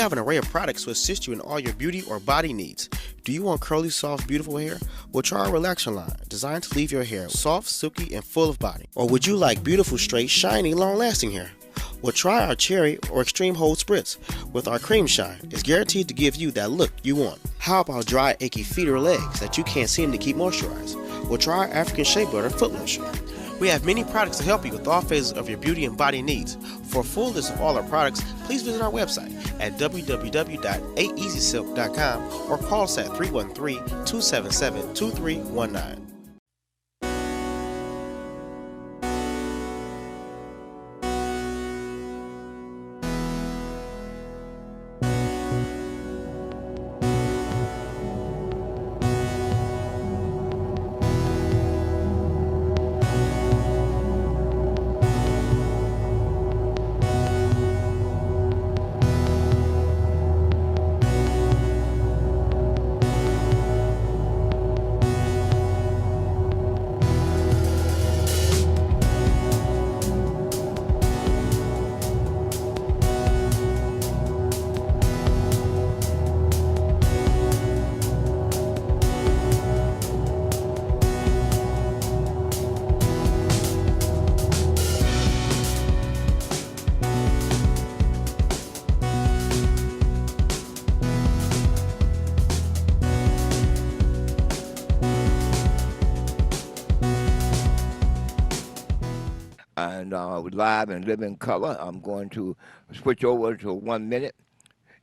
have an array of products to assist you in all your beauty or body needs. Do you want curly, soft, beautiful hair? Well, try our relaxer line, designed to leave your hair soft, silky, and full of body. Or would you like beautiful, straight, shiny, long-lasting hair? Well, try our cherry or extreme hold spritz with our cream shine. It's guaranteed to give you that look you want. How about dry, achy feet or legs that you can't seem to keep moisturized? Well, try our African shea butter foot lotion. We have many products to help you with all phases of your beauty and body needs. For a full list of all our products, please visit our website at www.aeasysilk.com or call us at 313-277-2319. And live and live in color. I'm going to switch over to 1 minute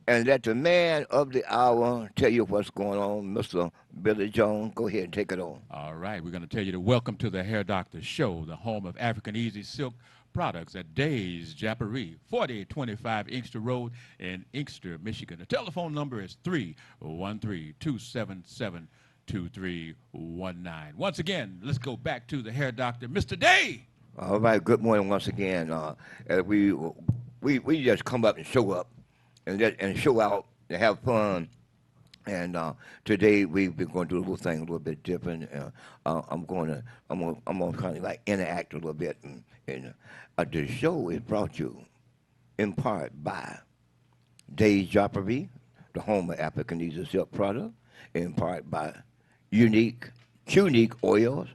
and let the man of the hour tell you what's going on, Mr. Billy Jones. Go ahead and take it on. All right, we're going to tell you to welcome to the Hair Doctor Show, the home of African Easy Silk products at Days Japperie, 4025 Inkster Road in Inkster, Michigan. The telephone number is 313-277-2319. Once again, let's go back to the Hair Doctor, Mr. Day. All right, good morning once again. We just come up and show up and show out and have fun. And today we're going to do a little thing a little bit different. I'm gonna kind of like interact a little bit. And the show is brought to you in part by Days Japperie, the home of African Easy Silk product, in part by Unique Oils,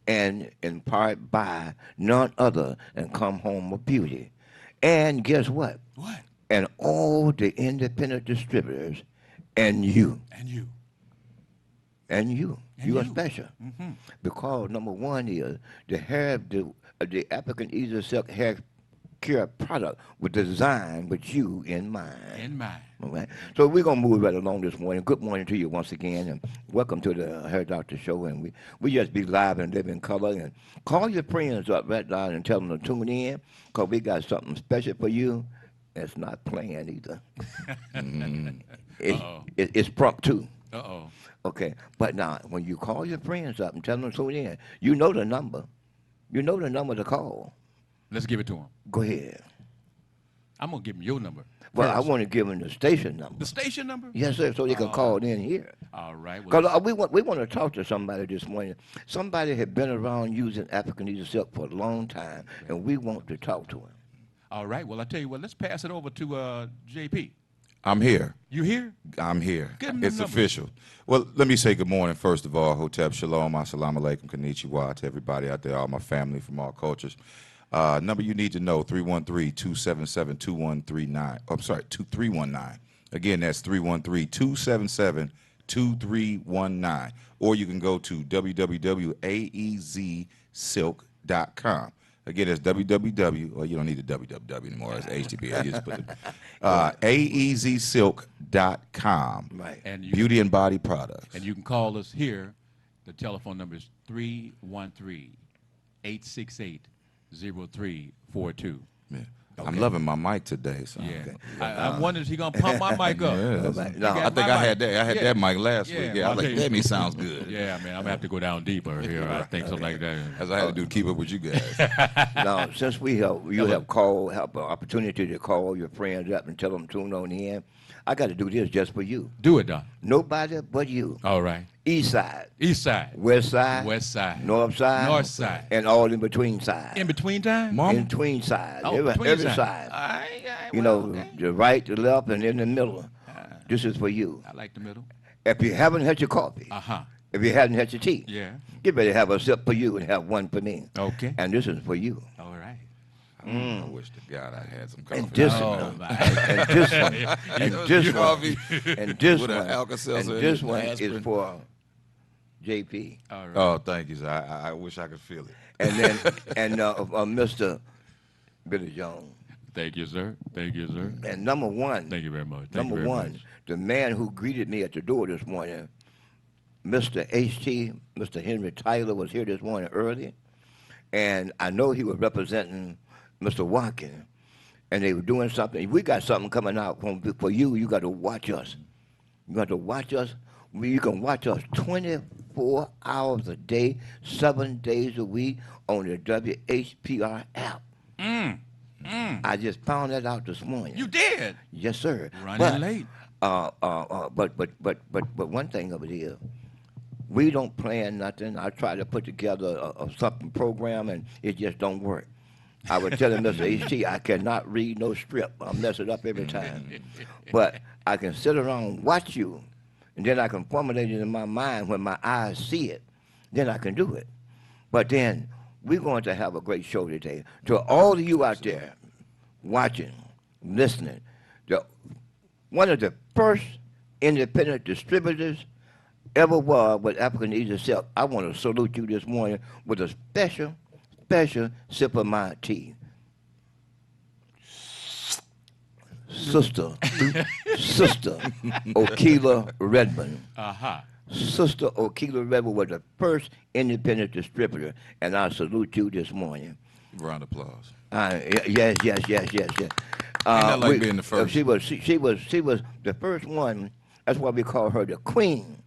and in part by none other than Come Home with Beauty. And guess what? What? And all the independent distributors and you. And you. And you. And You are you. special. Mm-hmm. Because number one is the African Easy Silk hair care product was designed with you in mind. In mind. All right. So we're gonna move right along this morning. Good morning to you once again, and welcome to the Hair Doctor Show. And we just be live and live in color. And call your friends up right now and tell them to tune in, cause we got something special for you. It's not playing either. It's prompt too. Uh-oh. Okay. But now, when you call your friends up and tell them to tune in, you know the number. You know the number to call. Let's give it to him. Go ahead. I'm going to give him your number. Well, I first. want to give them the station number. The station number? Yes, sir, so they can call in here. All right. Well, Because we want to talk to somebody this morning. Somebody had been around using African Easy Silk for a long time, and we want to talk to him. all right. Well, I tell you what, let's pass it over to JP. I'm here. You here? I'm here. Give him the It's number. official. Well, let me say good morning, first of all. Hotep Shalom, Assalamu alaikum, konnichiwa to everybody out there, all my family from all cultures. Number you need to know, 313-277-2139. I'm sorry, 2319. Again, that's 313-277-2319. Or you can go to www.aezsilk.com. Again, it's www, well, you don't need the www anymore. It's HTTP. I just put it. aezsilk.com. Right. And you, Beauty and body products. and you can call us here. The telephone number is 313-868-0342. Yeah. I'm loving my mic today. So Yeah. okay. I'm wondering if he's going to pump my mic up. Yeah, No, I think I had that. I had Yeah. that mic last Yeah, week. Yeah, I I'll was tell like, you. that me sounds good. Yeah, man, I'm going to have to go down deeper here. I think something like that. As I had to do to keep up with you guys. Now, since you have an opportunity to call your friends up and tell them to tune on in, I got to do this just for you. Do it, Don. Nobody but you. All right. East side, East side. west side, West side. north side, North side. and all in between sides. In between time? Mom? In between sides. Oh, every between side. I right, You well, know, okay. the right, the left, and in the middle. Ah, This is for you. I like the middle. If you haven't had your coffee, Uh-huh. if you haven't had your tea, Yeah. get ready to have a sip for you and have one for me. Okay. And this is for you. All right. I wish to God I had some coffee. And this Oh, one, my. and this one, and this one, Coffee and this with an one, Alka-Seltzer and in this it, one aspirin. is for JP. All right. Oh, thank you, sir. I wish I could feel it. And then, and Mr. Billy Jones. Thank you, sir. Thank you, sir. And number one, Thank you very much. Thank number you very one, much. the man who greeted me at the door this morning, Mr. H.T., Mr. Henry Tyler was here this morning early, and I know he was representing Mr. Watkins, and they were doing something. We got something coming out for you. You got to watch us. You got to watch us. You can watch us 24 hours a day, 7 days a week on the WHPR app. I just found that out this morning. You did. Yes, sir. Running late. But one thing of it is, we don't plan nothing. I try to put together a something program, and it just don't work. I was telling Mr. H.T. I cannot read no strip. I mess it up every time. But I can sit around and watch you, and then I can formulate it in my mind when my eyes see it. Then I can do it. But then we're going to have a great show today. To all of you out there watching, listening, one of the first independent distributors ever was with African Easy Silk. I want to salute you this morning with a special sip of my tea. Sister Okila Redmond. Uh-huh. Sister Okila Redmond was the first independent distributor, and I salute you this morning. Round of applause. Yes. that like being the first? She was the first one. That's why we call her the queen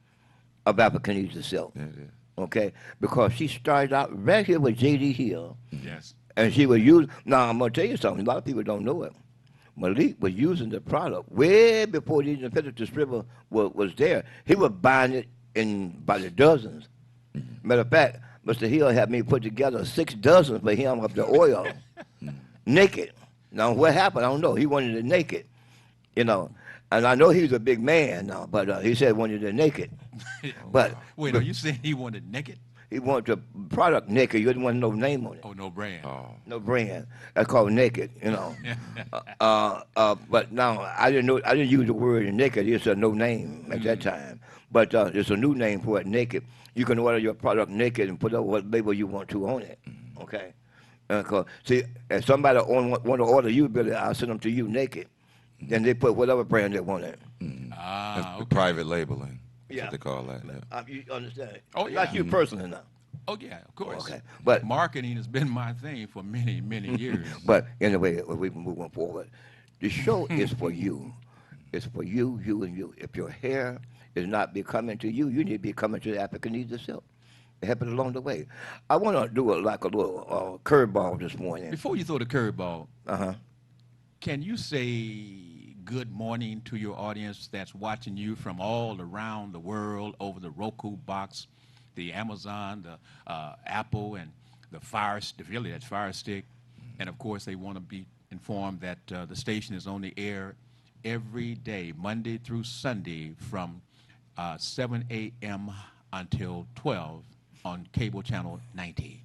of African Easy Silk. Yeah, yeah. Okay, because she started out right here with J.D. Hill, Yes. and she was using. Now I'm gonna tell you something. A lot of people don't know it. Malik was using the product way before the independent distributor was there. He was buying it by the dozens. Matter of fact, Mr. Hill had me put together 6 dozens for him of the oil, naked. Now what happened? I don't know. He wanted it naked, you know. And I know he was a big man now, but he said wanted it naked. But Wait, are you saying he wanted naked? he wanted the product naked. You didn't want no name on it. Oh, no brand. Oh, No brand. That's called naked, you know. But now I didn't use the word naked. It's a no name at that time. But it's a new name for it, naked. You can order your product naked and put up what label you want to on it. Okay. See, if somebody want to order you, Billy, I'll send them to you naked. Then they put whatever brand they want in. Ah, that's the okay. private labeling. That's Yeah. what they call that. Yeah. You understand? Oh, Not yeah. you personally now. Oh, yeah, of course. Okay. But Marketing has been my thing for many, many years. But anyway, we're moving forward. The show is for you. It's for you, you, and you. If your hair is not becoming to you, you need to be coming to the African Easy Silk. Help it along the way. I want to do a little curveball this morning. Before you throw the curveball, Uh-huh. can you say good morning to your audience that's watching you from all around the world over the Roku box, the Amazon, the Apple, and the Fire Stick, and of course they want to be informed that the station is on the air every day, Monday through Sunday, from 7 a.m. until 12 on cable channel 90.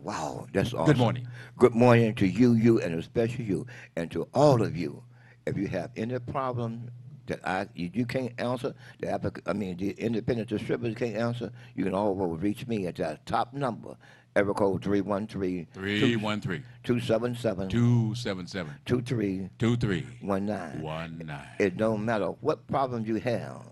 Wow, that's awesome. Good morning. Good morning to you, and especially you, and to all of you. If you have any problem that you can't answer, the independent distributors can't answer, you can always reach me at that top number, area code 313 313 277 277 2319. 19. It don't matter what problem you have,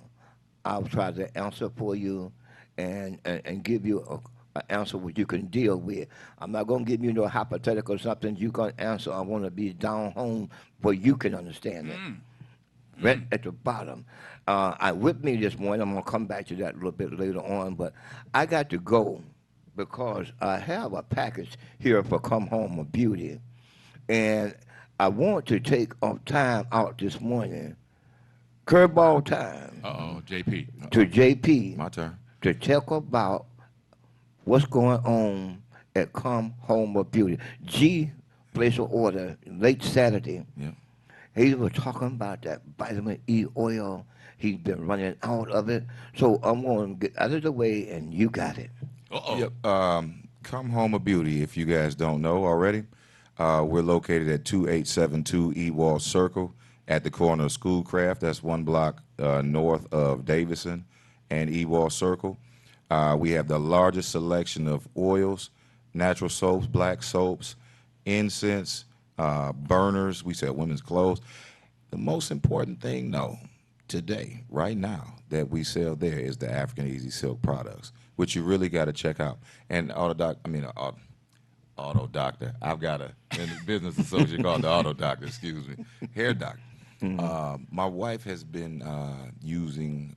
I'll try to answer for you and give you an answer what you can deal with. I'm not going to give you no hypothetical something you can answer. I want to be down home where you can understand it. Right at the bottom. With me this morning, I'm going to come back to that a little bit later on, but I got to go because I have a package here for Come Home with Beauty, and I want to take time out this morning, curveball time, Uh-oh, JP. to JP My turn. to talk about what's going on at Come Home with Beauty. G placed an order late Saturday. Yeah. He was talking about that vitamin E oil. He's been running out of it. So I'm going to get out of the way, and you got it. Uh-oh. Yep. Come Home of Beauty, if you guys don't know already. We're located at 2872 Ewald Circle at the corner of Schoolcraft. That's one block north of Davison and Ewald Circle. We have the largest selection of oils, natural soaps, black soaps, incense, burners. We sell women's clothes. The most important thing, though, today, right now, that we sell there is the African Easy Silk products, which you really got to check out. And auto doctor. I've got a business associate called the auto doctor. Excuse me, hair doctor. My wife has been using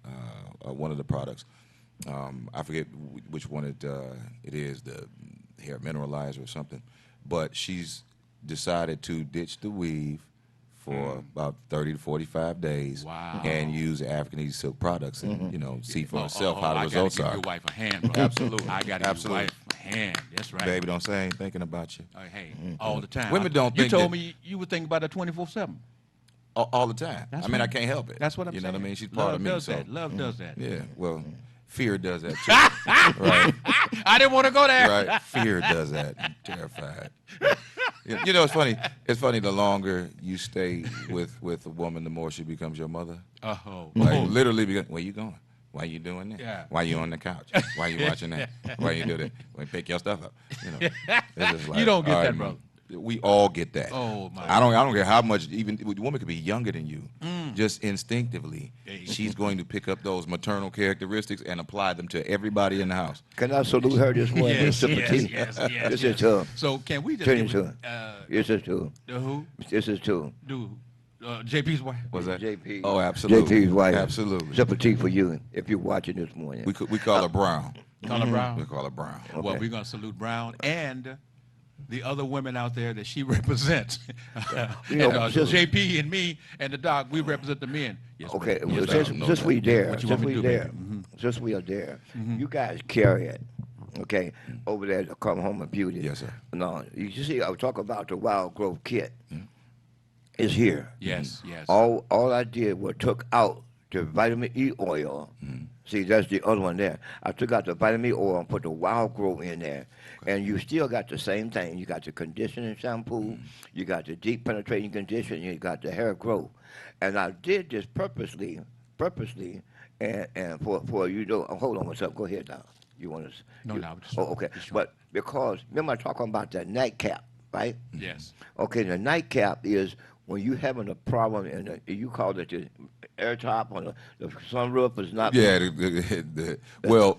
one of the products. I forget which one it is, the hair mineralizer or something. But she's decided to ditch the weave for about 30 to 45 days. Wow. And use African Easy Silk products and, see for herself how the I results gotta are. give your wife a hand, bro. Absolutely. I got to give your Absolutely. wife a hand. That's right. Baby, don't say I ain't thinking about you. Hey, all the time. Women don't You think told that- me you would think about it 24/7. All the time. That's I mean, right. I can't help it. That's what I'm You saying. know what I mean? She's part Love of me. does So, that. Love does that. yeah, well, fear does that too. Right? I didn't want to go there. Right? Fear does that. I'm terrified. You know, it's funny. It's funny. The longer you stay with a woman, the more she becomes your mother. Oh. Like literally, where you going? Why you doing that? Yeah. Why you on the couch? Why you watching that? Why you do that? Why pick your stuff up? You know, it's just like, You don't get all that, right, brother. We all get that. Oh, my I don't care how much. Even the woman could be younger than you. Just instinctively, she's going to pick up those maternal characteristics and apply them to everybody in the house. Can I salute her this morning? Yes, Sip of yes, tea? yes, yes, This yes. is her. So can we just Turn give it to it, her. This is too. the who? This is too. Do JP's wife? Was that JP. Oh, absolutely. JP's wife. Absolutely. Sip of tea for you if you're watching this morning. We call her Brown. Color Brown? We call her Brown. Well, Okay. we're going to salute Brown and the other women out there that she represents. You know, And, just- JP and me and the doc, we represent the men. Yes, Okay, ma'am. well, Yes, since, ma'am. know since that. we there, What you since want me we to do, there, baby? since we are there, you guys carry it, okay, over there to Come Home of Beauty. Yes, sir. No, you see, I was talking about the Wild Growth Kit. It's here. Yes, yes. All I did was took out the vitamin E oil. See, that's the other one there. I took out the vitamin E oil and put the Wild Growth in there. And you still got the same thing. You got the conditioning shampoo, you got the deep penetrating conditioner, you got the hair growth. And I did this purposely, and for you know, hold on, what's up? Go ahead now. You want to? No, no, just- Oh, okay. just- But because remember I talking about that nightcap, right? Yes. Okay, the nightcap is when you having a problem and you call it the air top on the sunroof is not. Yeah. Well,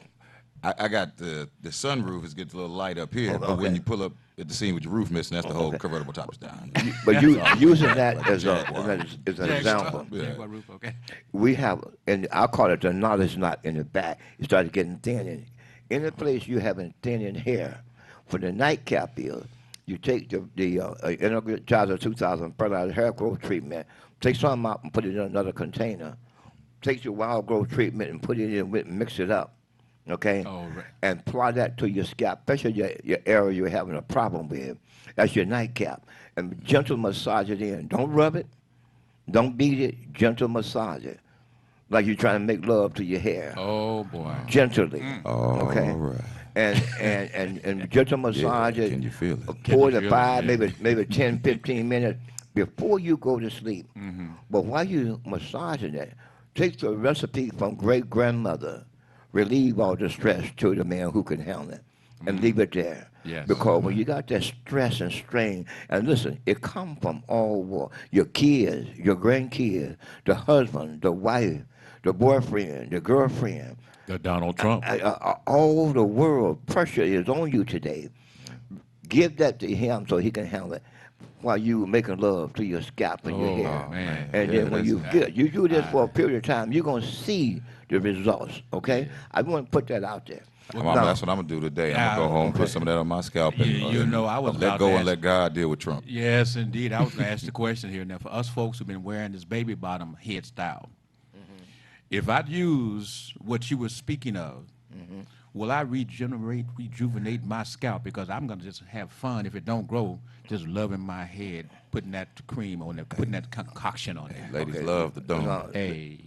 I got the sunroof is gets a little light up here, but when okay. you pull up at the scene with your roof missing, that's the whole convertible top is down. But you using that Like as Jaguar. an Jaguar. example. Yeah. Jaguar roof, okay. We have, and I call it the knowledge knot in the back. It started getting thin. And in the place you having thinning hair, for the nightcap is, you take the Energizer 2000 fertilizer hair growth treatment, take some out and put it in another container. Take your wild growth treatment and put it in with, mix it up, okay? Oh, right. And apply that to your scalp, especially your area you're having a problem with. That's your nightcap. And gentle massage it in. Don't rub it. Don't beat it. Gentle massage it. Like you're trying to make love to your hair. Oh, boy. Gently. All Okay. right. And gentle massage it. Can you feel it? 4 Can you to feel 5, it? maybe 10, 15 minutes before you go to sleep. But while you massaging it, take the recipe from great grandmother, relieve all the stress to the man who can handle it, and leave it there. Yes. Because when you got that stress and strain, and listen, it come from all war. Your kids, your grandkids, the husband, the wife, the boyfriend, the girlfriend, The Donald Trump. all the world pressure is on you today. Give that to him so he can handle it while you making love to your scalp and your Oh, hair. man. And Yeah, then when you that's- you do this for a period of time, you're gonna see the results. Okay, I want to put that out there. Now- That's what I'm gonna do today. I'm gonna Yeah, go home, okay. put some of that on my scalp, and You know, I was let about go to and ask- let God deal with Trump. Yes, indeed. I was going to ask the question here. Now, for us folks who've been wearing this baby bottom head style, if I'd use what you were speaking of, will I rejuvenate my scalp? Because I'm gonna just have fun if it don't grow. Just loving my head, putting that cream on it, putting that concoction on it. Ladies Okay. love the dome. No, Hey,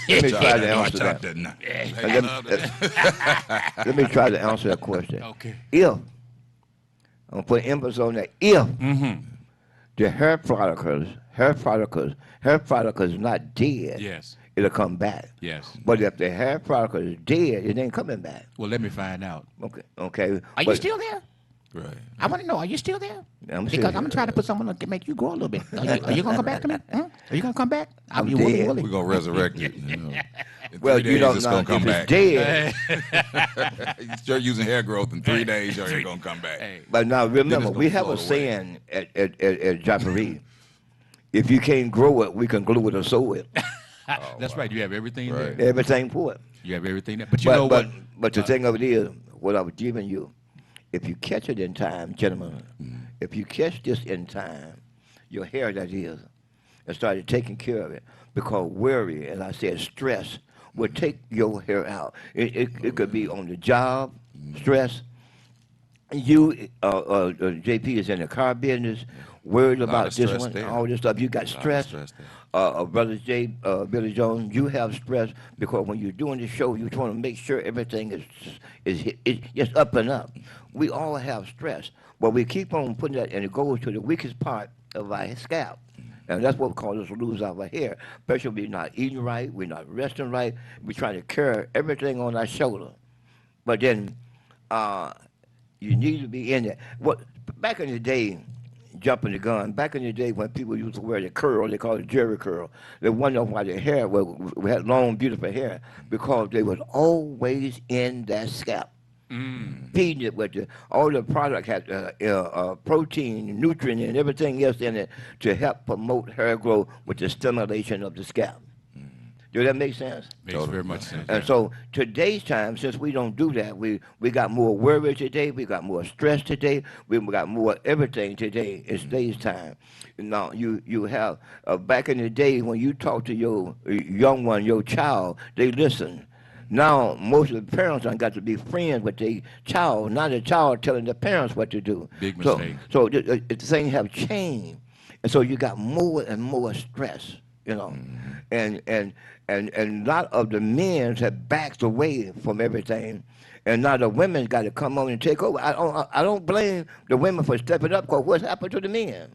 let me try to answer Watch out that. there now. And let me try to answer that question. okay. If I'm gonna put emphasis on that, if the hair follicle is not dead, Yes. it'll come back. Yes. But if the hair follicle is dead, it ain't coming back. Well, let me find out. Okay. Are you still there? Right. I want to know, are you still there? I'm Because still I'm going to try to put someone to make you grow a little bit. Are you going to come back to me? Are you going to come back? I'm you willy, dead. willy. We're gonna resurrect you. You know. In Well, 3 days, you don't it's know gonna come if back. it's dead. You start using hair growth in 3 days, you ain't gonna come back. Hey, But now remember, gonna we have float a away. saying at Jamboree. If you can't grow it, we can glue it or sew it. that's right. You have everything Right. there. Everything for it. You have everything there. But you know But what? but the thing of it is, what I was giving you, if you catch it in time, gentlemen, if you catch this in time, your hair that is, and started taking care of it, because worry, as I said, stress will take your hair out. It could be on the job, stress. You, JP is in the car business, worried Lot about of this stress one, there. all this stuff. You got Lot of stress. stress there. Brother Billy Jones, you have stress because when you're doing the show, you want to make sure everything is just up and up. We all have stress, but we keep on putting that, and it goes to the weakest part of our scalp. And that's what causes us to lose our hair. Especially we're not eating right, we're not resting right, we're trying to carry everything on our shoulder. But then you need to be in there. What back in the day, jumping the gun. Back in the day when people used to wear the curl, they called it Jerry curl. They wonder why their hair we had long, beautiful hair because they was always in that scalp. Feeding it with all the product had protein, nutrient, and everything else in it to help promote hair growth with the stimulation of the scalp. Does that make sense? Makes very much sense. And so today's time, since we don't do that, we got more worry today, we got more stress today, we got more everything today. It's today's time. Now you have back in the day when you talk to your young one, your child, they listen. Now most of the parents done got to be friends with their child, not the child telling the parents what to do. Big mistake. So the things have changed, and so you got more and more stress, you know, and a lot of the men have backed away from everything, and now the women got to come on and take over. I don't blame the women for stepping up because what's happened to the men?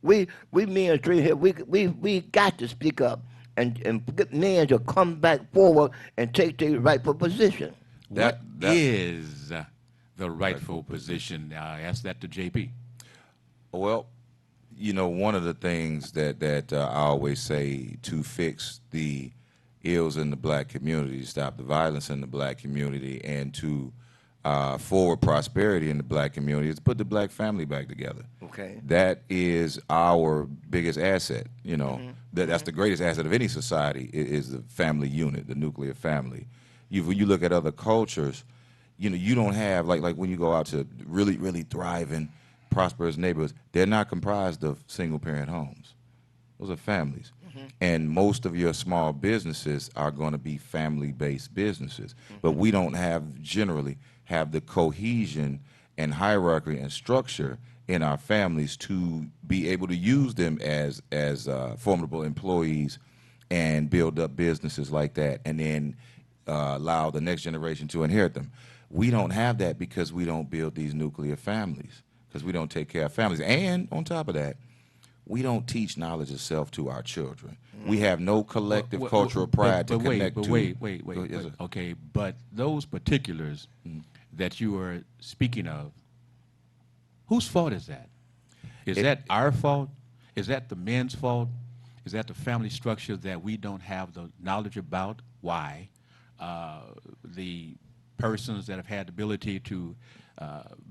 We men straight here, we got to speak up and get men to come back forward and take their rightful position. What is the rightful position? I asked that to JP. Well, you know, one of the things that I always say to fix the ills in the black community, stop the violence in the black community, and to forward prosperity in the black community is to put the black family back together. Okay. That is our biggest asset. You know, that's the greatest asset of any society is the family unit, the nuclear family. When you look at other cultures, you know, you don't have like when you go out to really, really thriving, prosperous neighborhoods, they're not comprised of single parent homes. Those are families. And most of your small businesses are going to be family-based businesses. But we don't generally have the cohesion and hierarchy and structure in our families to be able to use them as formidable employees and build up businesses like that and then allow the next generation to inherit them. We don't have that because we don't build these nuclear families, because we don't take care of families. And on top of that, we don't teach knowledge of self to our children. We have no collective cultural pride to connect to. Wait. Yes, sir. Okay, but those particulars that you are speaking of, whose fault is that? Is that our fault? Is that the men's fault? Is that the family structure that we don't have the knowledge about? Why? The persons that have had the ability to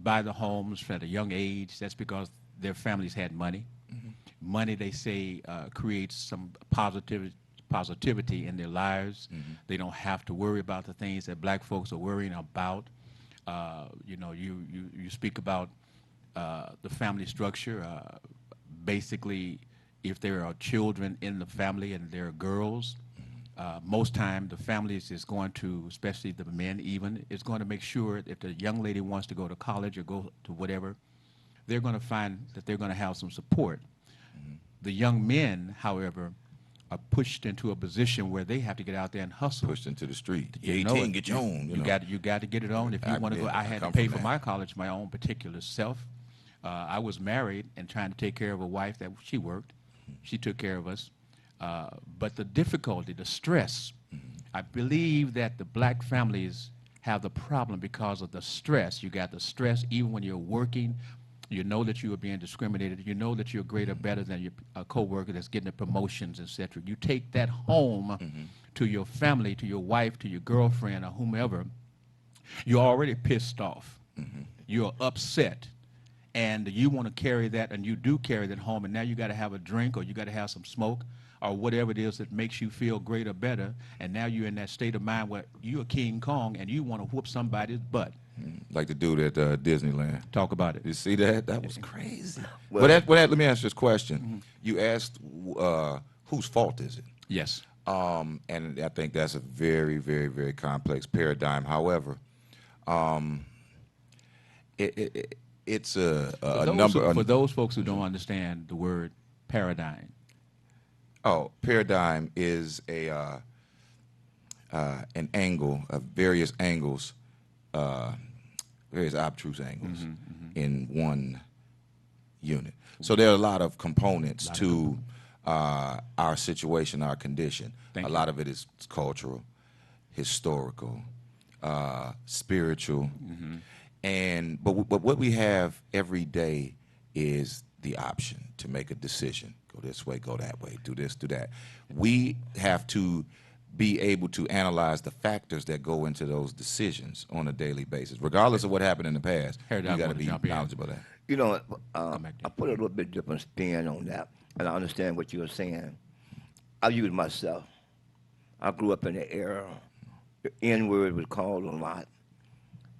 buy the homes at a young age, that's because their families had money. Money, they say, creates some positivity in their lives. They don't have to worry about the things that black folks are worrying about. You know, you speak about the family structure. Basically, if there are children in the family and there are girls, most time the families is going to, especially the men even, is going to make sure if the young lady wants to go to college or go to whatever, they're going to find that they're going to have some support. The young men, however, are pushed into a position where they have to get out there and hustle. Pushed into the street. You You know 18, it. get your own. You got to get it on if you want to go. I had to come pay from for that. my college my own particular self. I was married and trying to take care of a wife that she worked. She took care of us. But the difficulty, the stress, I believe that the black families have the problem because of the stress. You got the stress even when you're working. You know that you are being discriminated. You know that you're greater, better than your coworker that's getting the promotions, etc. You take that home to your family, to your wife, to your girlfriend, or whomever. You're already pissed off. You're upset, and you want to carry that, and you do carry that home. And now you got to have a drink, or you got to have some smoke, or whatever it is that makes you feel greater, better. And now you're in that state of mind where you're King Kong, and you want to whoop somebody's butt. Like the dude at Disneyland. Talk about it. You see that? That was crazy. Well- Let me ask this question. You asked whose fault is it? Yes. And I think that's a very, very, very complex paradigm. However, it's a number. For those folks who don't understand the word paradigm, Paradigm is an angle of various angles, various obtuse angles in one unit. So there are a lot of components to our situation, our condition. Thank a you. lot of it is cultural, historical, spiritual, but what we have every day is the option to make a decision. Go this way, go that way, do this, do that. We have to be able to analyze the factors that go into those decisions on a daily basis, regardless of what happened in the past. Harold, You I got to wanna be jump in. knowledgeable of that. You know, back I put a little bit different spin on that, and I understand what you were saying. I use myself. I grew up in the era, the N-word was called a lot,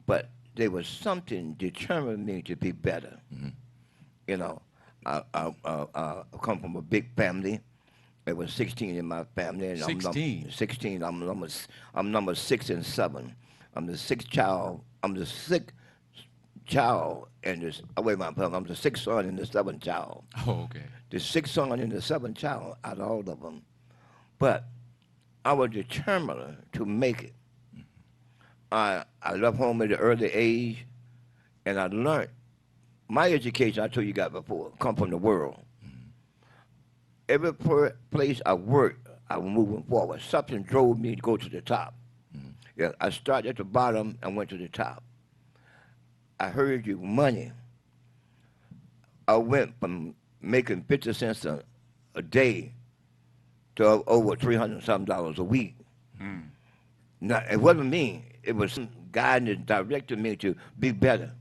but there was something determined me to be better. You know, I come from a big family. There was 16 in my family. And 16? 16. I'm number 6 and 7. I'm the sixth child. I'm the sixth child and this. I'm the sixth son and the seventh child. Oh, okay. The sixth son and the seventh child out of all of them. But I was determined to make it. I left home at an early age, and I learned. My education, I told you got before, come from the world. Every place I worked, I was moving forward. Something drove me to go to the top. Yeah, I started at the bottom and went to the top. I heard you money. I went from making 50 cents a day to over $300-something a week. Now, it wasn't me. It was some guy that directed me to be better.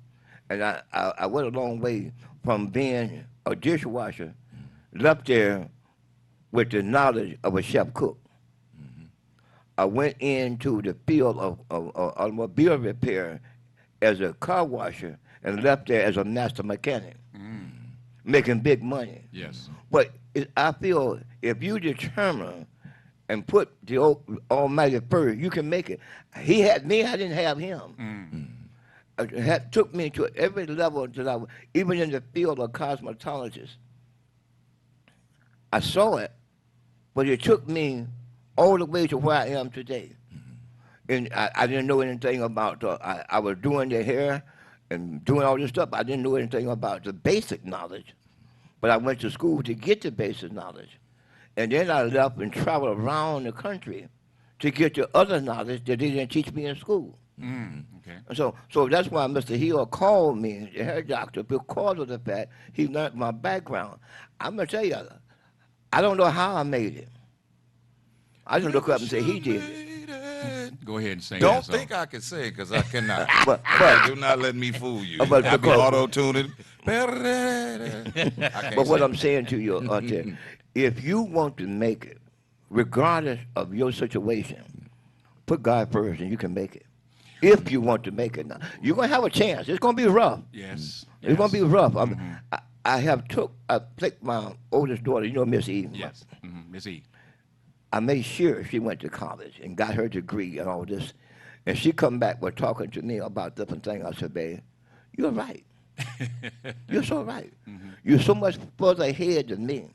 And I went a long way from being a dishwasher, left there with the knowledge of a chef cook. I went into the field of automobile repair as a car washer and left there as a master mechanic, making big money. Yes. But I feel if you determine and put the Almighty first, you can make it. He had me, I didn't have him. It took me to every level that even in the field of cosmetologist. I saw it, but it took me all the way to where I am today. And I didn't know anything about, I was doing the hair and doing all this stuff. I didn't know anything about the basic knowledge, but I went to school to get the basic knowledge. And then I left and traveled around the country to get the other knowledge that they didn't teach me in school. Okay. So that's why Mr. Hill called me, the hair doctor, because of the fact he learned my background. I'm going to tell you, I don't know how I made it. I just look up and say he did it. Go ahead and sing Don't that song. think I can say it because I cannot. But Do not let me fool you. But I be because- auto-tuning. But what I'm saying to you, Auntie, if you want to make it, regardless of your situation, put God first and you can make it. If you want to make it now. You're going to have a chance. It's going to be rough. Yes. It's going to be rough. I took my oldest daughter, you know Miss Eve. Yes. Miss E. I made sure she went to college and got her degree and all this. And she come back with talking to me about different things. I said, babe, you're right. You're so right. You're so much further ahead than me.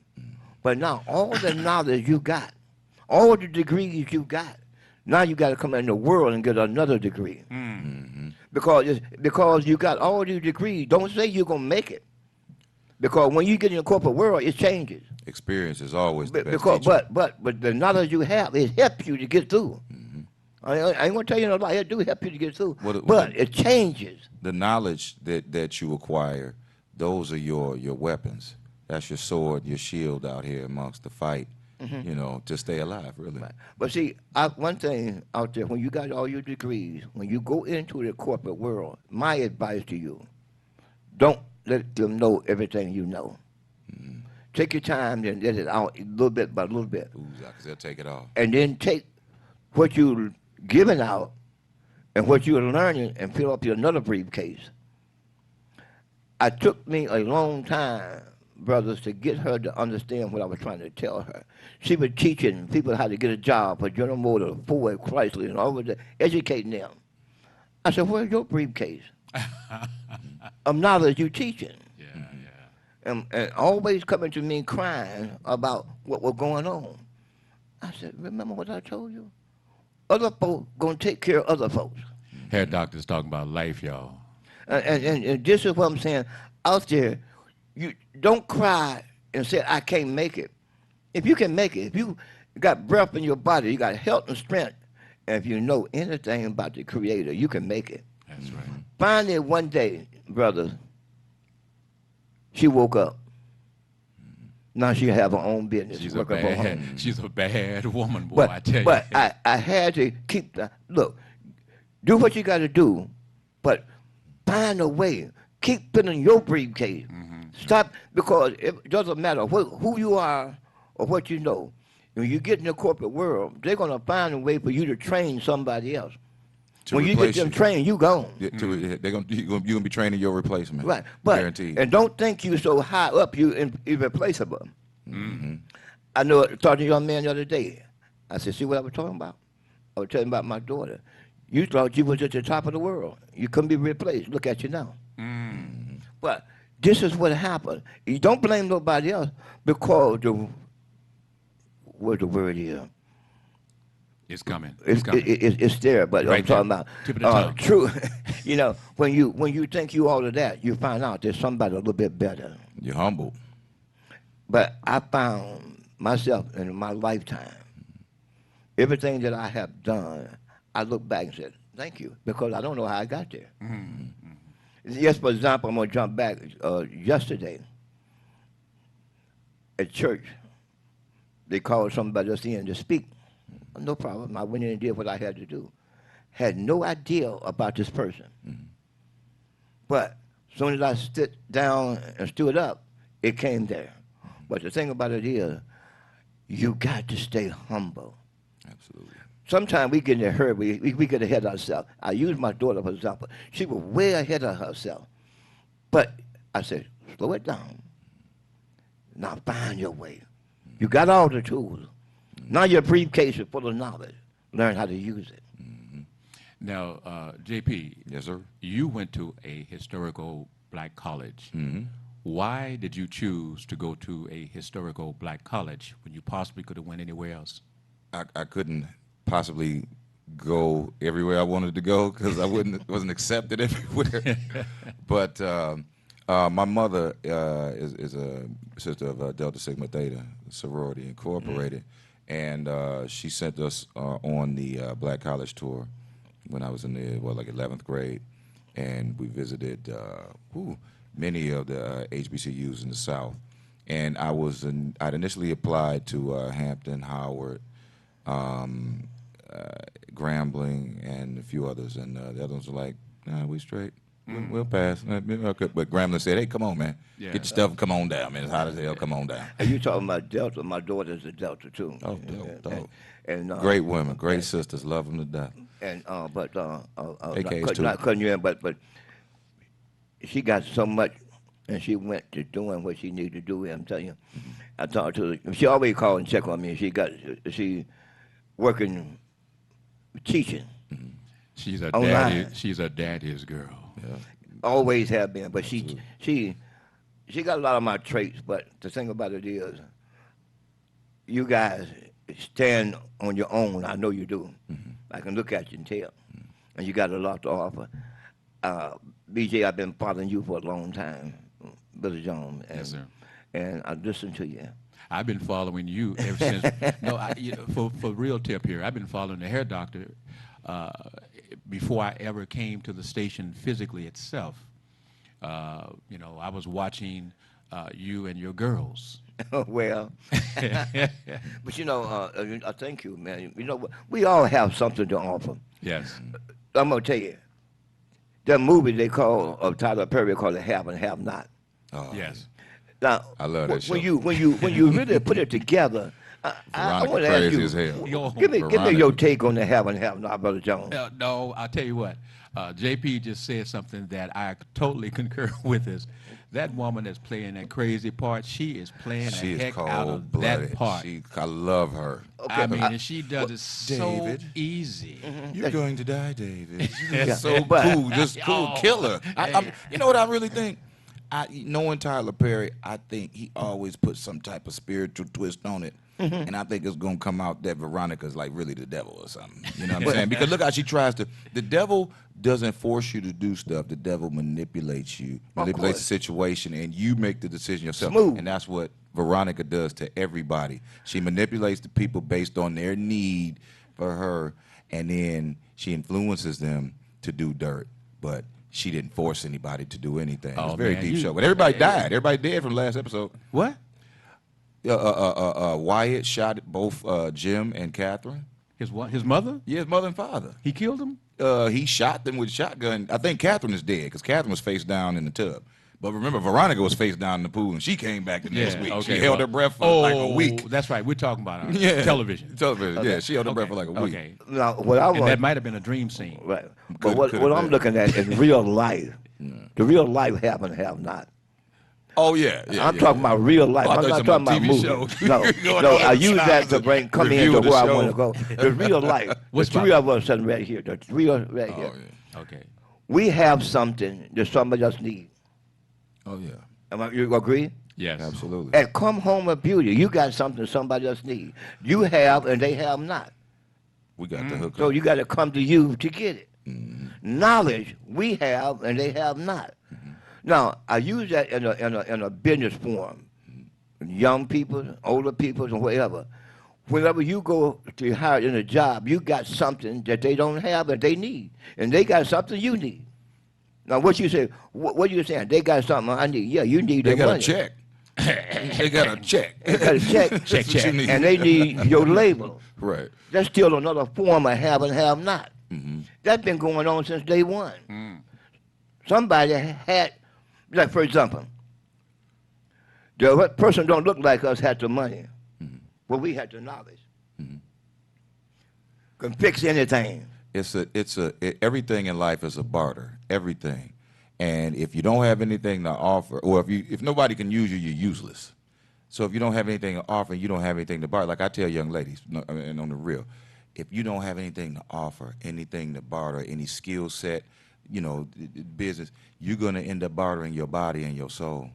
But now all the knowledge you got, all the degrees you got, now you got to come in the world and get another degree. Because you got all these degrees, don't say you're going to make it. Because when you get in the corporate world, it changes. Experience is always the best Because, teacher. but the knowledge you have, it helps you to get through. I ain't going to tell you no lie. It do help you to get through. But it changes. The knowledge that you acquire, those are your weapons. That's your sword, your shield out here amongst the fight, you know, to stay alive, really. Right. But see, one thing out there, when you got all your degrees, when you go into the corporate world, my advice to you, don't let them know everything you know. Take your time and let it out a little bit by little bit. Ooh, because they'll take it off. And then take what you're giving out and what you're learning and fill up your another briefcase. It took me a long time, brothers, to get her to understand what I was trying to tell her. She was teaching people how to get a job for General Motors, Ford, Chrysler, and all of that, educating them. I said, where's your briefcase of knowledge you teaching? And always coming to me crying about what was going on. I said, remember what I told you? Other folks going to take care of other folks. Hair doctor's talking about life, y'all. And this is what I'm saying. Out there, you don't cry and say, I can't make it. If you can make it, if you got breath in your body, you got health and strength, and if you know anything about the Creator, you can make it. That's right. Finally, one day, brothers, she woke up. Now she have her own business. She's working from home. she's a bad woman, boy, I tell you. But I had to keep look, do what you got to do, but find a way. Keep putting your briefcase. Stop, because it doesn't matter who you are or what you know. When you get in the corporate world, they're going to find a way for you to train somebody else. When you get them trained, you gone. You're gonna be training your replacement. Right, but guaranteed. and don't think you so high up you irreplaceable. I know. I talked to a young man the other day. I said, "See what I was talking about? I was telling about my daughter. You thought you was at the top of the world. You couldn't be replaced. Look at you now." But this is what happened. You don't blame nobody else because what the word is. It's coming. It's there, but Right I'm talking there. about Tip of the tongue. true. You know, when you think you all of that, you find out there's somebody a little bit better. You're humble. But I found myself in my lifetime, everything that I have done, I look back and said, thank you, because I don't know how I got there. Yes, for example, I'm going to jump back. Yesterday, at church, they called somebody else in to speak. No problem. I went in and did what I had to do. Had no idea about this person. But as soon as I stood down and stood up, it came there. But the thing about it is, you got to stay humble. Absolutely. Sometimes we get in a hurry. We get ahead of ourselves. I use my daughter, for example. She was way ahead of herself. But I said, slow it down. Now find your way. You got all the tools. Now your briefcase is full of knowledge. Learn how to use it. Now, JP. Yes, sir. You went to a historical black college. Why did you choose to go to a historical black college when you possibly could have went anywhere else? I couldn't possibly go everywhere I wanted to go because I wasn't accepted everywhere. But my mother is a sister of Delta Sigma Theta Sorority Incorporated, and she sent us on the black college tour when I was in the 11th grade, and we visited many of the HBCUs in the South. And I'd initially applied to Hampton, Howard, Grambling, and a few others, and the others were like, "Nah, we straight. We'll pass." But Grambling said, "Hey, come on, man. Yeah. Get your stuff and come on down, man. It's hot as hell. Come on down." And you talking about Delta? My daughter's a Delta too. Oh, dope. And Great women, great sisters, love them to death. And AKs not too. cutting you in, but she got so much and she went to doing what she needed to do. I'm telling you, I talked to her. She always called and check on me. She working, teaching. She's a Online. daddy. She's a daddy's girl. Always have been, but she got a lot of my traits. But the thing about it is, you guys stand on your own. I know you do. I can look at you and tell, and you got a lot to offer. BJ, I've been following you for a long time, Brother John. And, Yes, sir. And I listen to you. I've been following you ever since. No, for real tip here, I've been following the hair doctor before I ever came to the station physically itself. I was watching you and your girls. Well, but I thank you, man. You know, we all have something to offer. Yes. I'm gonna tell you, that movie they call of Tyler Perry called "The Have and Have Not." Oh, Yes. Now, I love that show. when you really put it together, I Veronica want to ask crazy you, as hell. Yo, give me Veronica. your take on the "Have and Have Not," Brother Jones. No, I'll tell you what. JP just said something that I totally concur with. Is that woman that's playing that crazy part? She is playing She the is heck out of that cold-blooded. part. I love her. I mean, and she does it so David. easy. You're going to die, David. Yeah, So but- cool, just cool, killer. You know what I really think? Knowing Tyler Perry, I think he always puts some type of spiritual twist on it. And I think it's going to come out that Veronica's like really the devil or something. You know what I'm saying? Because look how she tries to. The devil doesn't force you to do stuff. The devil manipulates you, manipulates the situation, and you make the decision yourself. Smooth. And that's what Veronica does to everybody. She manipulates the people based on their need for her, and then she influences them to do dirt. But she didn't force anybody to do anything. It's a very man, deep you- show. But everybody died. Everybody dead from the last episode. What? Wyatt shot both Jim and Catherine. His what? His mother? Yeah, his mother and father. He killed him? He shot them with a shotgun. I think Catherine is dead because Catherine was face down in the tub. But remember, Veronica was face down in the pool, and she came back the next week. She held her breath for like a week. That's right. We're talking about television. Television. Yeah, she held her breath for like a week. Okay. Now, what I And want, that might have been a dream scene. right? Could- But what could've I'm been. looking at is real life. The real life have and have not. Oh yeah, I'm talking about real life. Oh, I I'm thought not you talking were about talking movies. about TV show. No, Going no. on I use that trying to to come review into the where I show. want to go. The real life. The What's three of us sitting right here. The three of us right Oh here. yeah. Okay. We have something that somebody else needs. Oh yeah. You agree? Yes. Absolutely. At Come Home with Beauty, you got something somebody else needs. You have and they have not. We got the hook. So up. you got to come to you to get it. Knowledge we have and they have not. Now I use that in a business form. Young people, older people, and whatever. Whenever you go to hire in a job, you got something that they don't have and they need, and they got something you need. Now what you say? What are you saying? They got something I need. Yeah, you need They their got money. a check. They got a check. They got a check, That's what you need. and they need your label. Right. That's still another form of have and have not. That's been going on since day one. Somebody had, like for example, the person don't look like us had the money, but we had the knowledge. Can fix anything. Everything in life is a barter. Everything. And if you don't have anything to offer, or if nobody can use you, you're useless. So if you don't have anything to offer, you don't have anything to barter. Like I tell young ladies, and on the real, if you don't have anything to offer, anything to barter, any skill set, business, you're gonna end up bartering your body and your soul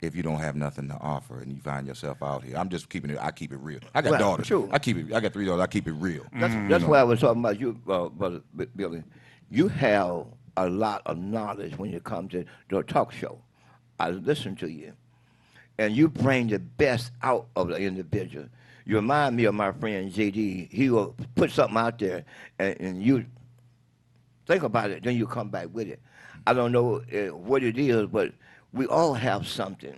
if you don't have nothing to offer and you find yourself out here. I'm just keeping it. I keep it real. I got Well, daughters. true. I got 3 daughters. I keep it real. That's why I was talking about you, Brother Billy. You have a lot of knowledge when it comes to the talk show. I listen to you, and you bring the best out of the individual. You remind me of my friend JD. He will put something out there, and you think about it, then you come back with it. I don't know what it is, but we all have something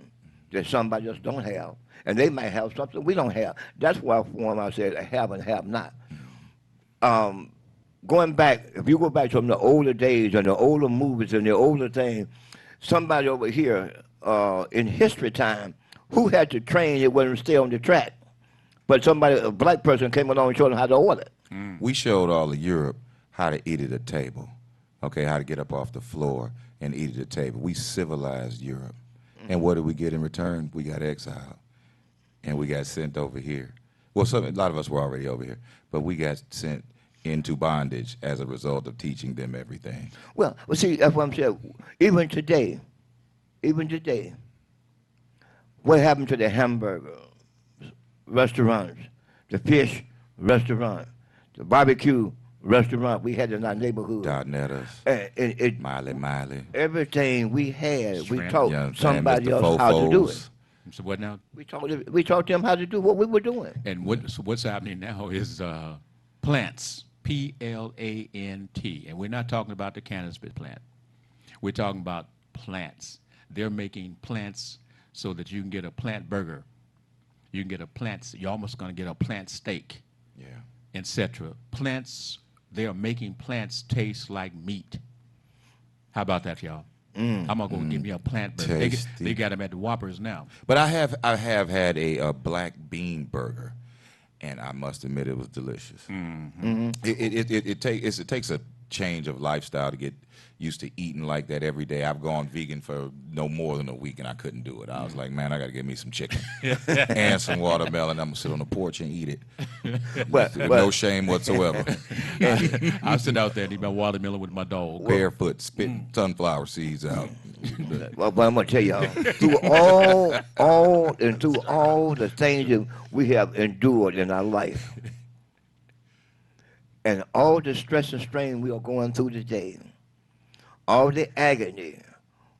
that somebody else don't have, and they might have something we don't have. That's why I said have and have not. Going back, if you go back from the older days and the older movies and the older things, somebody over here in history time, who had to train it when it stay on the track? But somebody, a black person came along and showed them how to order. We showed all of Europe how to eat at a table, okay, how to get up off the floor and eat at a table. We civilized Europe. And what did we get in return? We got exiled, and we got sent over here. Well, a lot of us were already over here, but we got sent into bondage as a result of teaching them everything. Well, see, that's what I'm saying. Even today, what happened to the hamburger restaurants, the fish restaurant, the barbecue restaurant we had in our neighborhood? Dotnettas, And Miley. everything we had, we Shrimp. taught You know what I'm saying? somebody Mr. else how to do it. Fofos. So what now? We taught them how to do what we were doing. And what's happening now is plants, P-L-A-N-T, and we're not talking about the cannabis plant. We're talking about plants. They're making plants so that you can get a plant burger. You can get a plant. You're almost going to get a plant steak, Yeah. etc. Plants. They are making plants taste like meat. How about that, y'all? I'm gonna go get me a plant burger. Tasty. They got them at the Whoppers now. But I have had a black bean burger, and I must admit it was delicious. It takes a change of lifestyle to get used to eating like that every day. I've gone vegan for no more than a week, and I couldn't do it. I was like, man, I got to get me some chicken and some watermelon. I'm gonna sit on the porch and eat it with no shame whatsoever. I'll sit out there and eat my watermelon with my dog. Barefoot, spitting sunflower seeds out. Well, but I'm gonna tell y'all, through all the things that we have endured in our life, and all the stress and strain we are going through today, all the agony,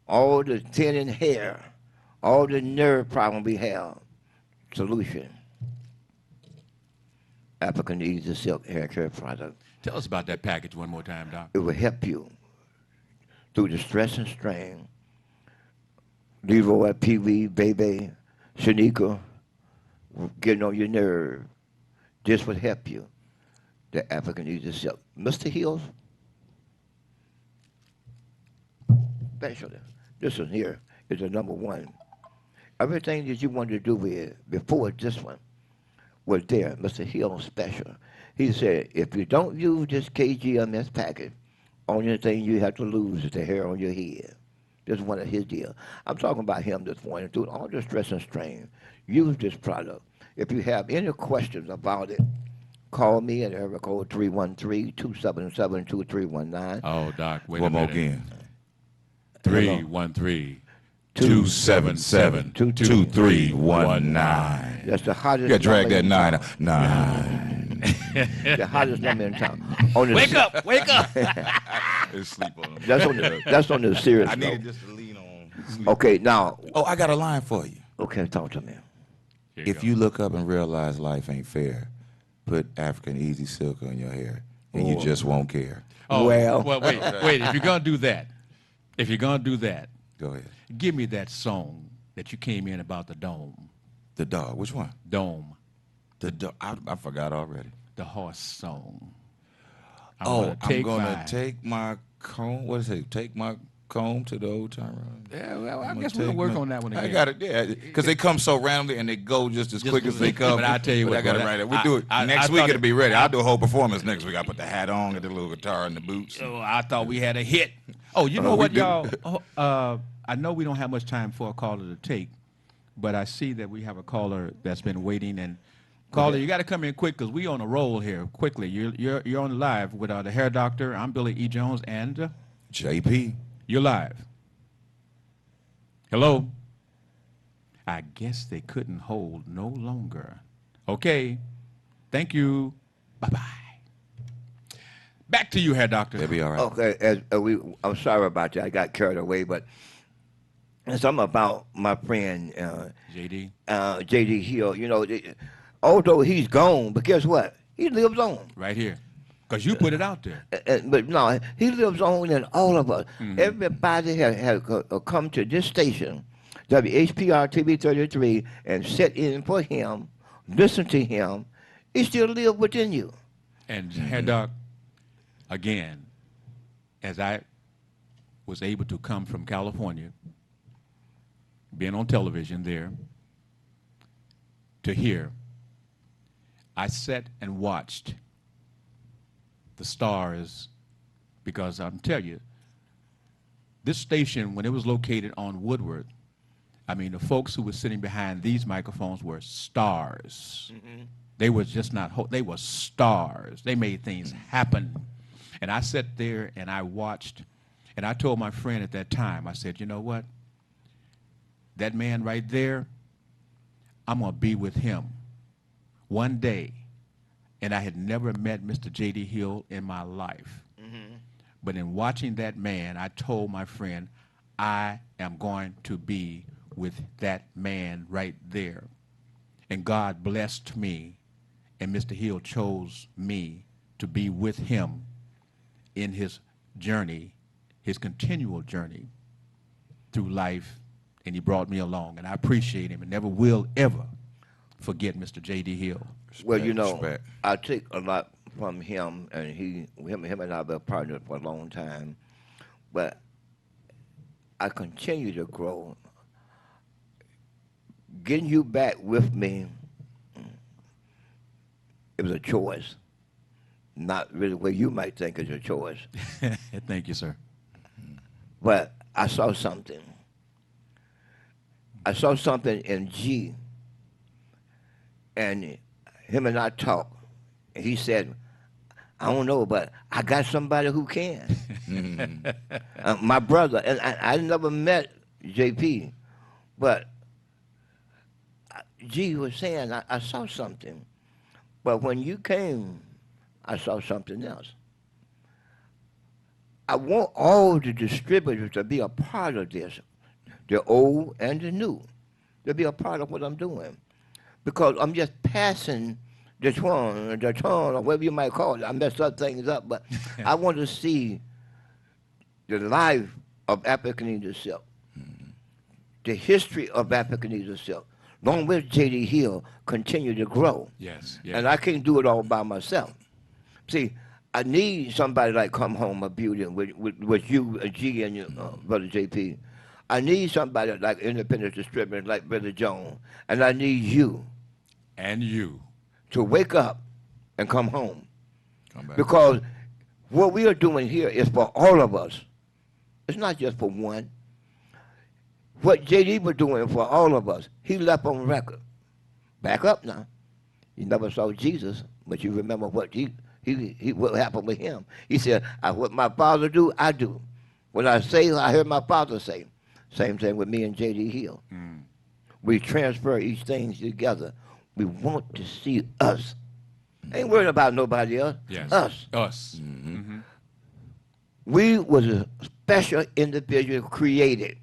all the thinning hair, all the nerve problem we have, solution. African Easy Silk Hair Care Product. Tell us about that package one more time, Doc. It will help you through the stress and strain. Leroy, Pee Wee, Baby, Shanika, getting on your nerve. This would help you. The African Easy Silk. Mr. Hills, especially, this one here is the number one. Everything that you wanted to do with before this one was there. Mr. Hill special. He said, if you don't use this KGMS package, only thing you have to lose is the hair on your head. This is one of his deals. I'm talking about him this morning. Through all the stress and strain, use this product. If you have any questions about it, call me at area code 313-277-2319. Oh, Doc, wait One a more minute. again. 313-277-2319. That's the hottest You got to drag number that in nine town. out. Nine. The hottest number in town. On the Wake up! Wake up! Sleep on them. That's on the serious I note. needed just to lean on. Okay, now, Oh, I got a line for you. okay, talk to me. Here If go. you look up and realize life ain't fair, put African Easy Silk on your hair, and you just won't care. Oh, Well. wait. If you're gonna do that, Go ahead. give me that song that you came in about the dome. The dog. Which one? Dome, The dog. I forgot already. the horse song. I'm gonna take my comb. What is it? Take my comb to the old time. Yeah, well, I I'm guess gonna we're gonna take work on that one again. I got it. Yeah, because they come so randomly and they go just as Just quick as they come. but I tell you But what, I got it brother, right there. We do it I next week. thought It'll be ready. I'll do a whole performance next week. I put the hat on, get the little guitar and the boots. Oh, I thought we had a hit. Oh, you know we what, do. y'all? I know we don't have much time for a caller to take, but I see that we have a caller that's been waiting. And caller, you got to come in quick because we on a roll here. Quickly, you're on live with the hair doctor. I'm Billy E. Jones, and JP. you're live. Hello. I guess they couldn't hold no longer. Okay. Thank you. Bye bye. Back to you, hair doctor. They'll be all right. Okay, I'm sorry about that. I got carried away, but something about my friend JD. J.D. Hill. You know, although he's gone, but guess what? He lives on. Right here. Because you put it out there. But no, he lives on in all of us. Everybody has come to this station, WHPR TV 33, and sit in for him, listen to him. He still lives within you. And hair doc, again, as I was able to come from California, being on television there, to here, I sat and watched the stars, because I'm telling you, this station, when it was located on Woodward, I mean, the folks who were sitting behind these microphones were stars. They were just not, they were stars. They made things happen. And I sat there and I watched, and I told my friend at that time, I said, you know what? That man right there, I'm going to be with him one day. And I had never met Mr. J.D. Hill in my life. But in watching that man, I told my friend, I am going to be with that man right there. And God blessed me, and Mr. Hill chose me to be with him in his journey, his continual journey through life, and he brought me along. And I appreciate him and never will ever forget Mr. J.D. Hill. Well, you Respect, know, respect. I take a lot from him, and him and I have been partners for a long time. But I continue to grow. Getting you back with me, it was a choice. Not really what you might think is a choice. Thank you, sir. But I saw something. I saw something in G. And him and I talked. And he said, I don't know, but I got somebody who can. My brother, and I never met JP, but G was saying, I saw something. But when you came, I saw something else. I want all the distributors to be a part of this, the old and the new, to be a part of what I'm doing. Because I'm just passing the baton, or whatever you might call it. I messed up things up, but I want to see the life of African leadership, the history of African leadership, along with J.D. Hill, continue to grow. Yes, yes. And I can't do it all by myself. See, I need somebody like Come Home a Beauty with you, G, and your brother JP. I need somebody like independent distributor like Brother Jones, and I need you And you. to wake up and come home. Come back. Because what we are doing here is for all of us. It's not just for one. What JD was doing for all of us, he left on record. Back up now. You never saw Jesus, but you remember what what happened with him. He said, what my father do, I do. What I say, I heard my father say. Same thing with me and J.D. Hill. We transfer each thing together. We want to see us. Ain't worried about nobody else. Yes. Us. Us. We was a special individual created.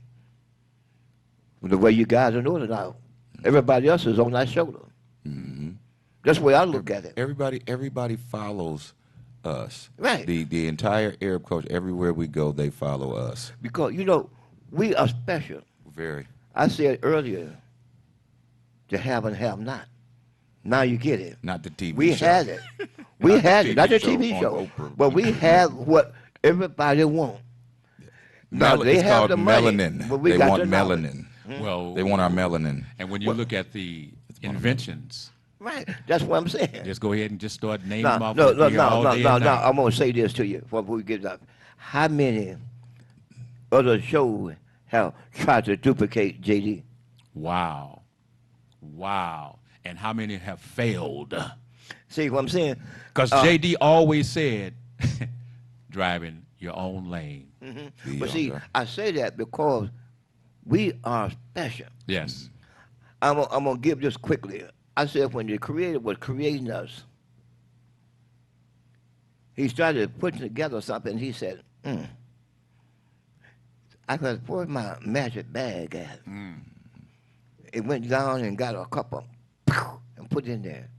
The way you guys are doing it now. Everybody else is on that shoulder. That's the way I look at it. Everybody follows us. Right. The entire Arab culture, everywhere we go, they follow us. Because, you know, we are special. Very. I said earlier, to have and have not. Now you get it. Not the TV We show. had it. We had it. Not the TV on show. Oprah. But we have what everybody wants. Now, they it's have called the money, melanin. but we They got want the knowledge. melanin. Well, They want our melanin. and when you look at the inventions, Right. That's what I'm saying. just go ahead and just start naming No, them off. no, We'll no, be here all no, day no, and no. night. I'm going to say this to you before we get up. How many other shows have tried to duplicate JD? Wow. Wow. And how many have failed? See what I'm saying? Because JD always said, driving your own lane. But see, I say that because we are special. Yes. I'm going to give this quickly. I said when the Creator was creating us, he started putting together something. He said, I could where's my magic bag at? It went down and got a couple and put it in there.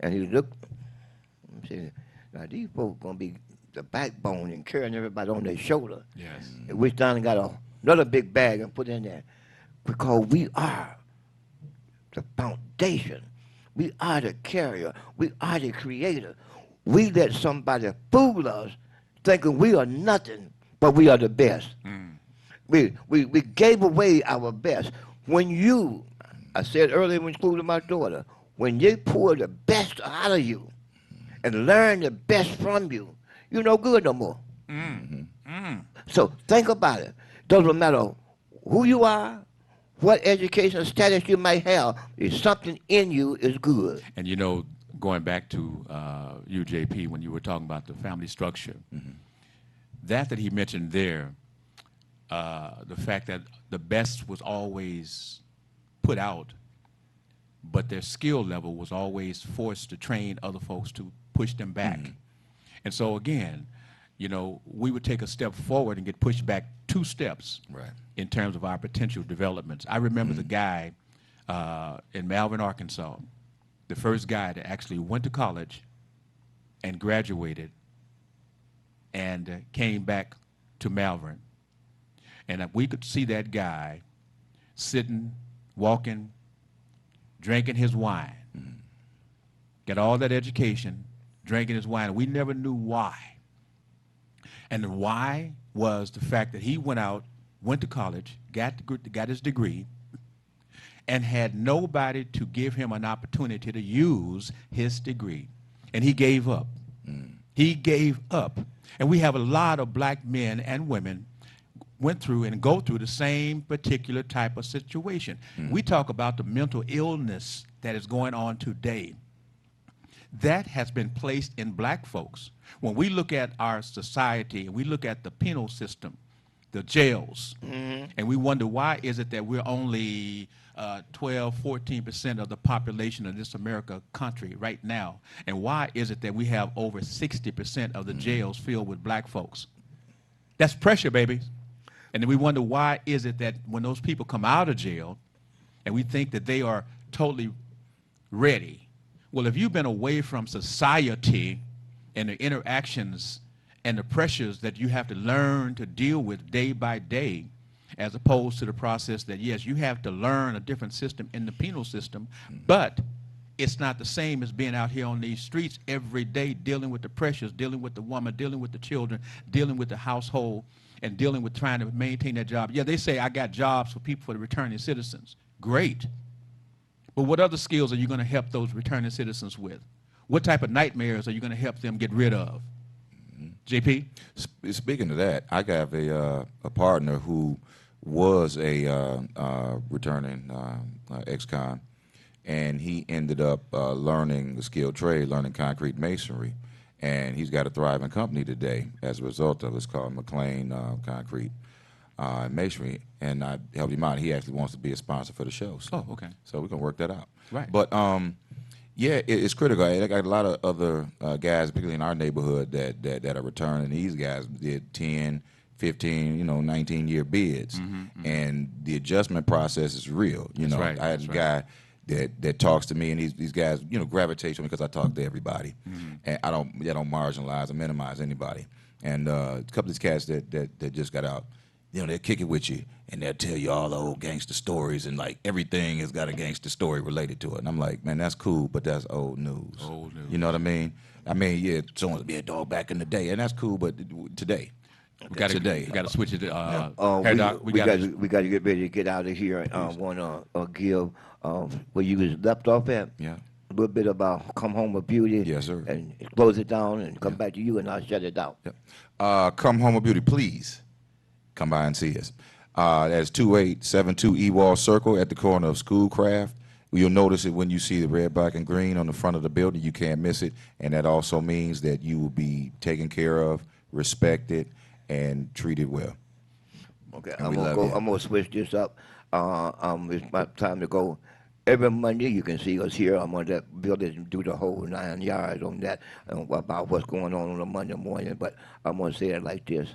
And he looked and said, now these folks going to be the backbone and carrying everybody on their shoulder. Yes. And reached down and got another big bag and put it in there. Because we are the foundation. We are the carrier. We are the creator. We let somebody fool us thinking we are nothing, but we are the best. We gave away our best. When you, I said earlier when school to my daughter, when they pour the best out of you and learn the best from you, you're no good no more. So think about it. Doesn't matter who you are, what educational status you might have, if something in you is good. And you know, going back to you, JP, when you were talking about the family structure, that he mentioned there, the fact that the best was always put out, but their skill level was always forced to train other folks to push them back. And so again, you know, we would take a step forward and get pushed back 2 steps Right. in terms of our potential developments. I remember the guy in Malvern, Arkansas, the first guy that actually went to college and graduated and came back to Malvern. And we could see that guy sitting, walking, drinking his wine. Got all that education, drinking his wine. We never knew why. And the why was the fact that he went out, went to college, got his degree, and had nobody to give him an opportunity to use his degree. And he gave up. He gave up. And we have a lot of black men and women went through and go through the same particular type of situation. We talk about the mental illness that is going on today. That has been placed in black folks. When we look at our society and we look at the penal system, the jails, and we wonder why is it that we're only 12, 14% of the population of this America country right now, and why is it that we have over 60% of the jails filled with black folks? That's pressure, baby. And then we wonder why is it that when those people come out of jail and we think that they are totally ready. Well, if you've been away from society and the interactions and the pressures that you have to learn to deal with day by day, as opposed to the process that, yes, you have to learn a different system in the penal system, but it's not the same as being out here on these streets every day dealing with the pressures, dealing with the woman, dealing with the children, dealing with the household, and dealing with trying to maintain that job. Yeah, they say I got jobs for people, for the returning citizens. Great. But what other skills are you going to help those returning citizens with? What type of nightmares are you going to help them get rid of? JP? Speaking of that, I got a partner who was a returning ex-con, and he ended up learning the skilled trade, learning concrete masonry, and he's got a thriving company today as a result of it. It's called McLean Concrete Masonry, and I helped him out. He actually wants to be a sponsor for the show. So, Oh, okay. So we're going to work that out. Right. But yeah, it's critical. I got a lot of other guys, particularly in our neighborhood, that are returning. These guys did 10, 15, 19-year bids, and the adjustment process is real. That's right. I had a guy that talks to me, and these guys, gravitate to me because I talk to everybody, and I don't marginalize or minimize anybody. And a couple of these cats that just got out, they'll kick it with you, and they'll tell you all the old gangster stories, and like everything has got a gangster story related to it. And I'm like, man, that's cool, but that's old news. Old news. You know what I mean? Yeah, someone's be a dog back in the day, and that's cool, but today. We got to switch it to Hair Doc. We got to get ready to get out of here. I want to give where you was left off at. Yeah. A little bit about Come Home with Beauty. Yes, sir. And close it down and come back to you, and I'll shut it down. Yep. Come Home with Beauty, please come by and see us. That's 2872 Ewald Circle at the corner of Schoolcraft. You'll notice it when you see the red, black, and green on the front of the building. You can't miss it, and that also means that you will be taken care of, respected, and treated well. Okay, And I'm we love gonna you. I'm gonna switch this up. It's my time to go. Every Monday you can see us here. I'm on that building and do the whole 9 yards on that about what's going on a Monday morning. But I'm gonna say it like this: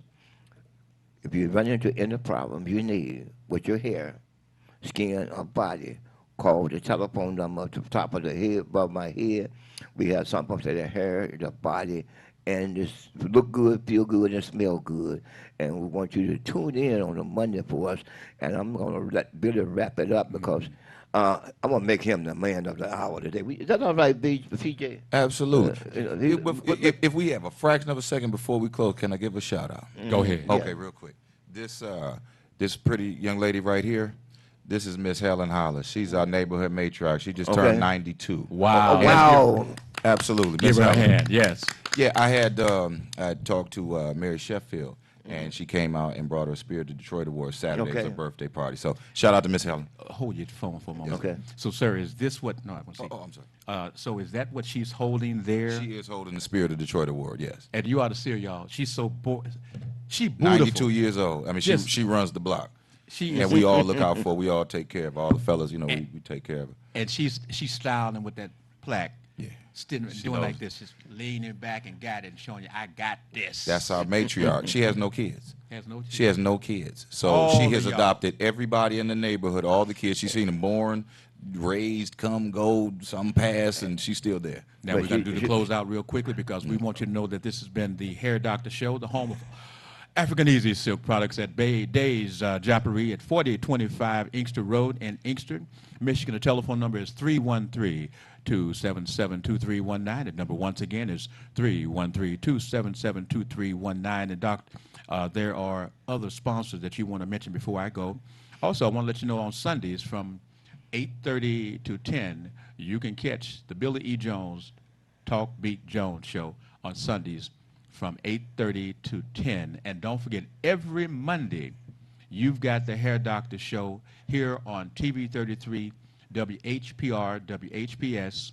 if you run into any problem you need with your hair, skin, or body, call the telephone number at the top of the head, above my head. We have something for the hair, the body, and just look good, feel good, and smell good. And we want you to tune in on a Monday for us. And I'm going to let Billy wrap it up because I'm going to make him the man of the hour today. Is that all right, CJ? Absolutely. If we have a fraction of a second before we close, can I give a shout out? Go ahead. Okay, real quick. This pretty young lady right here, this is Miss Helen Hollis. She's our neighborhood matriarch. She just turned 92. Wow. Wow. Absolutely. Give Miss her a Helen. hand. Yes. Yeah, I had talked to Mary Sheffield, and she came out and brought her Spirit of Detroit Award Saturday as Okay. a birthday party. So shout out to Miss Helen. Hold your phone for a moment. Okay. So, sir, is this what? No, I want to see. I'm sorry. So, is that what she's holding there? She is holding the Spirit of Detroit Award. Yes. And you ought to see her, y'all. She's so she beautiful. 92 years old. I mean, Yes. she runs the block. She And is, we all look out for. We all take care of all the fellas. You know, we take care of her. and she's styling with that plaque. Yeah. Doing She like knows. this, just leaning back and got it and showing you, I got this. That's our matriarch. She has no kids. Has no She has no kids. So All she of has y'all. adopted everybody in the neighborhood, all the kids. She's seen them born, raised, come, go, some pass, and she's still there. Now But we're going to you- do the closeout real quickly because we want you to know that this has been the Hair Doctor Show, the home of African Easy Silk Products at Bay Days Joppery at 4025 Inkster Road in Inkster, Michigan. The telephone number is 313-277-2319. The number once again is 313-277-2319. And Doc, there are other sponsors that you want to mention before I go. Also, I want to let you know on Sundays from 8:30 to 10, you can catch the Billy E. Jones Talk Beat Jones show on Sundays from 8:30 to 10. And don't forget, every Monday, you've got the Hair Doctor show here on TV 33, WHPR, WHPS,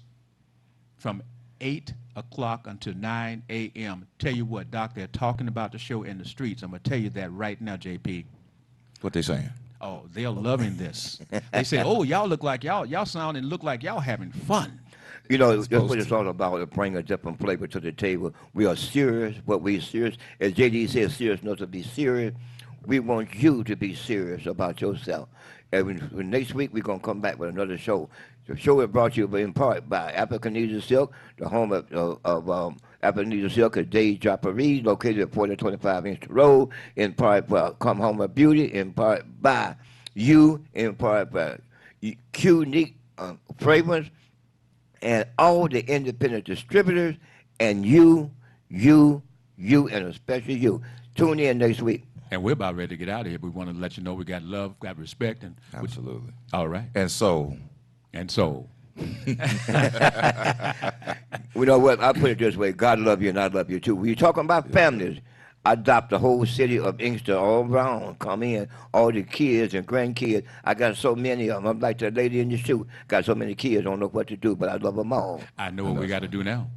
from 8 o'clock until 9 a.m. Tell you what, Doc, they're talking about the show in the streets. I'm going to tell you that right now, JP. What they saying? Oh, they're loving this. They say, oh, y'all look like y'all sound and look like y'all having fun. You know, that's what it's all about, to bring a different flavor to the table. We are serious, but we're serious. As JD says, serious enough to be serious. We want you to be serious about yourself. And next week, we're going to come back with another show. The show is brought to you in part by African Easy Silk, the home of African Easy Silk at Days Joppery, located at 4025 Inkster Road, in part by Come Home of Beauty, in part by you, in part by Q-Unique Fragrance, and all the independent distributors, and you, and especially you. Tune in next week. And we're about ready to get out of here. We want to let you know we got love, got respect, and Absolutely. all right. And so, And so, You know what? I put it this way: God love you, and I love you too. When you're talking about families, adopt the whole city of Inkster all around. Come in, all the kids and grandkids. I got so many of them. I'm like the lady in the shoe. Got so many kids, don't know what to do, but I love them all. I know what we got to do now.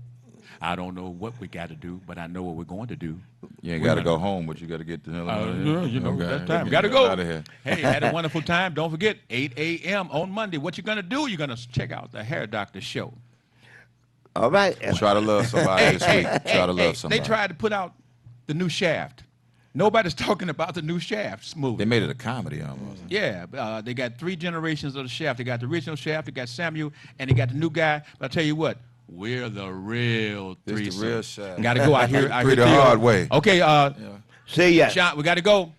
I don't know what we got to do, but I know what we're going to do. you ain't got to go home, but you got to get the hell out of here. You know, Okay. that's time. Get Got to the go. hell out of here. Hey, had a wonderful time. Don't forget, 8 a.m. on Monday. What you're going to do, you're going to check out the Hair Doctor show. All right. Try to love somebody this week. Try to love somebody. They tried to put out the new Shaft. Nobody's talking about the new Shaft movie. They made it a comedy almost. Yeah, they got 3 generations of the Shaft. They got the original Shaft, they got Samuel, and they got the new guy. But I tell you what, we're the real This the threesome. real Shaft. Got to go. I hear Free the Theo. hard way. Okay, See ya. Sean, we got to go.